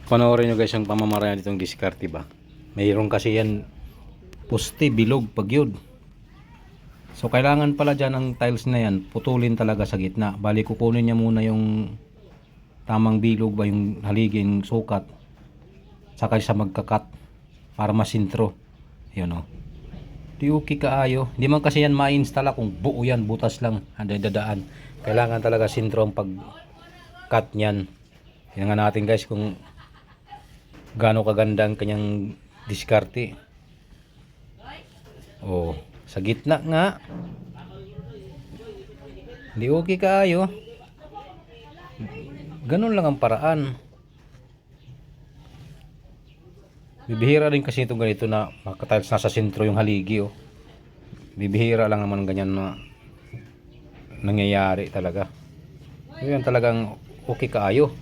Panoorin nyo guys yung pamamaraan ditong diskarte ba. Mayroon kasi yan poste bilog pag yun. So kailangan pala dyan ang tiles na yan putulin talaga sa gitna. Bali kukunin niya muna yung tamang bilog ba yung haligi yung sukat. Saka siya magkakat para masintro. Yun o. Di okay kaayo. Hindi man kasi yan ma-install kung buo yan butas lang. Anday dadaan. Kailangan talaga sintro ang pag-cut niyan. Tingnan natin guys kung gaano kaganda ang kanyang diskarte. Oh, sa gitna nga. Hindi okay kaayo. Ganun lang ang paraan. Bibihira din kasi itong ganito na makatiles nasa sentro yung haligi oh. Bibihira lang naman ganyan na nangyayari talaga. Yan talagang okay kaayo.